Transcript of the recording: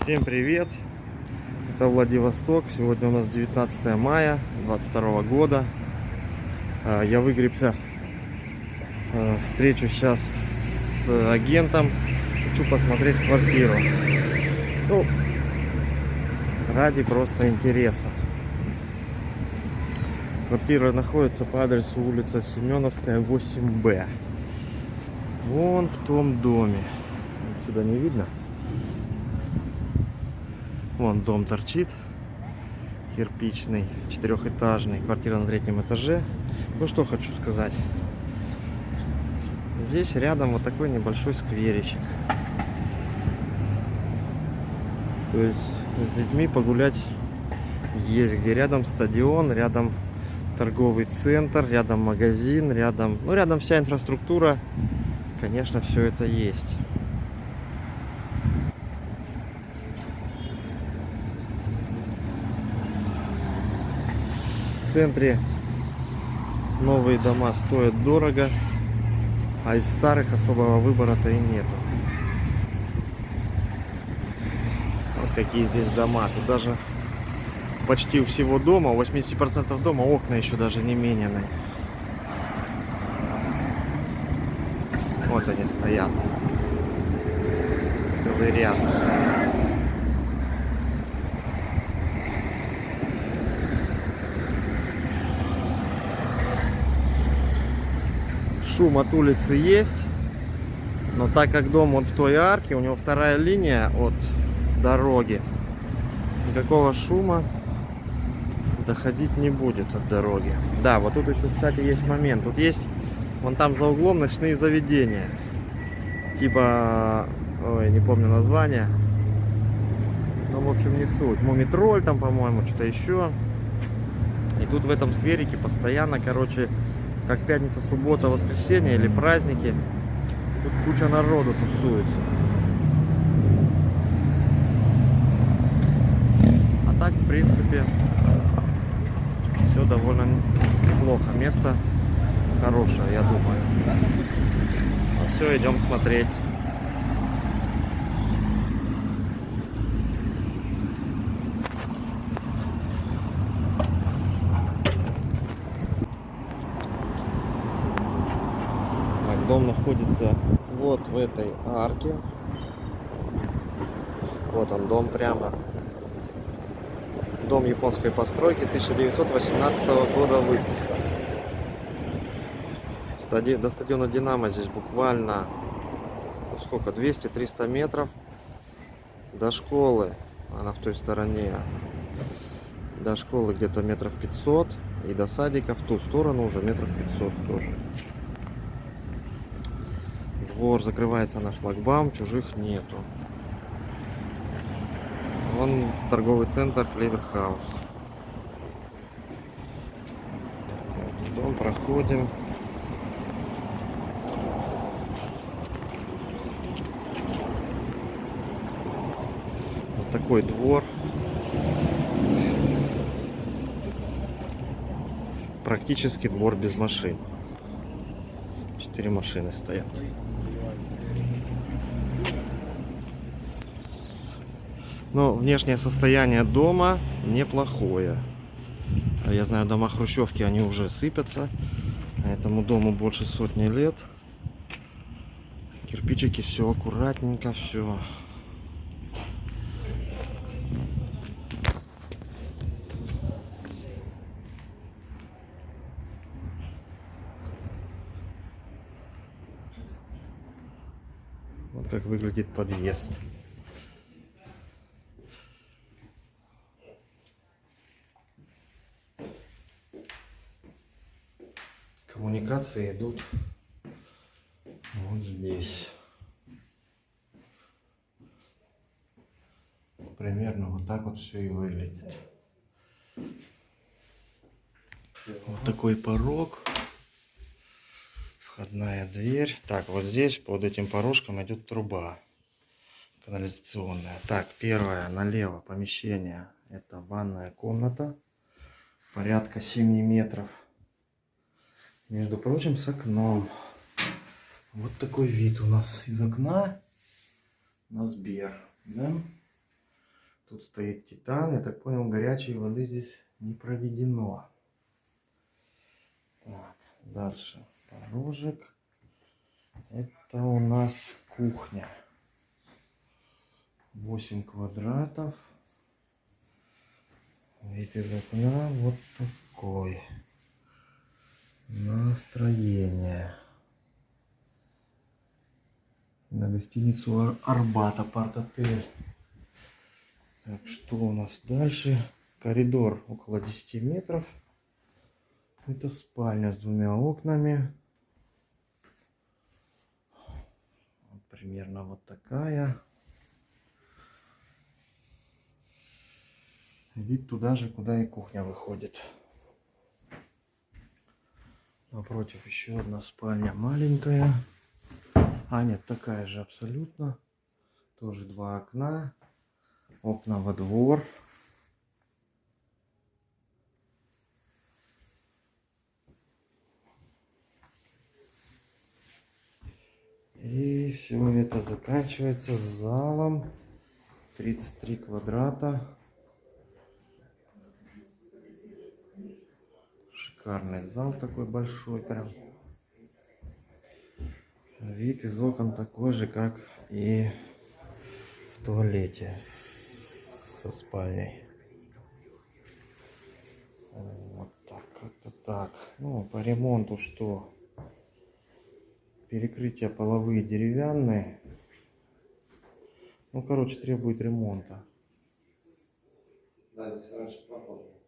Всем привет! Это Владивосток. Сегодня у нас 19 мая 2022 года. Я выгребся. Встречу сейчас с агентом. Хочу посмотреть квартиру. Ну, ради просто интереса. Квартира находится по адресу улица Семеновская, 8Б. Вон в том доме. Сюда не видно. Вон дом торчит. Кирпичный, четырехэтажный. Квартира на 3-м этаже. Ну что хочу сказать. Здесь рядом вот такой небольшой скверичек. То есть с детьми погулять есть где. Рядом стадион, рядом торговый центр, рядом магазин, рядом вся инфраструктура. Конечно, все это есть. В центре новые дома стоят дорого, а из старых особого выбора-то и нету. Вот какие здесь дома. Тут даже почти у всего дома, у 80% дома окна еще даже не менены. Вот они стоят. Целый ряд. Шум от улицы есть, но так как дом вот в той арке, у него вторая линия от дороги, никакого шума доходить не будет от дороги. Да, вот тут еще, кстати, есть момент. Тут есть, вон там за углом, ночные заведения. Типа, ой, не помню название. Ну, в общем, не суть. Мумитроль там, по-моему, что-то еще. И тут в этом скверике постоянно, короче, как пятница, суббота, воскресенье или праздники, тут куча народу тусуется. А так, в принципе, все довольно неплохо. Место хорошее, я думаю. Ну все, идем смотреть. Дом находится вот в этой арке. Вот он, дом прямо. Дом японской постройки, 1918 года выпуска. До стадиона Динамо здесь буквально, сколько, 200-300 метров. До школы, она в той стороне, до школы где-то метров 500. И до садика в ту сторону уже метров 500 тоже. Двор закрывается на шлагбаум, чужих нету. Вон торговый центр Клеверхаус. Дом проходим. Вот такой двор. Практически двор без машин. 4 машины стоят. Но внешнее состояние дома неплохое. Я знаю, дома хрущевки, они уже сыпятся. Этому дому больше 100 лет. Кирпичики, все аккуратненько, все. Вот как выглядит подъезд. Коммуникации идут вот здесь. Примерно вот так вот все и выглядит. Вот такой порог. Входная дверь. Так, вот здесь под этим порожком идет труба канализационная. Так, первое налево помещение. Это ванная комната. Порядка 7 метров. Между прочим, с окном. Вот такой вид у нас из окна на Сбер. Да? Тут стоит титан. Я так понял, горячей воды здесь не проведено. Так, дальше. Порожек. Это у нас кухня. 8 квадратов. Вид из окна вот такой. Настроение. На гостиницу Арбат, апарт-отель. Так, что у нас дальше? Коридор около 10 метров. Это спальня с 2 окнами. Вот примерно вот такая. Вид туда же, куда и кухня выходит. Напротив еще одна спальня маленькая. А нет, такая же абсолютно. Тоже 2 окна. Окна во двор. И все это заканчивается залом. 33 квадрата. Шикарный зал такой большой прям. Вид из окон такой же, как и в туалете со спальней. Вот так, как-то так. Ну, по ремонту что? Перекрытия половые деревянные. Ну, короче, требует ремонта. Да, здесь раньше проходил.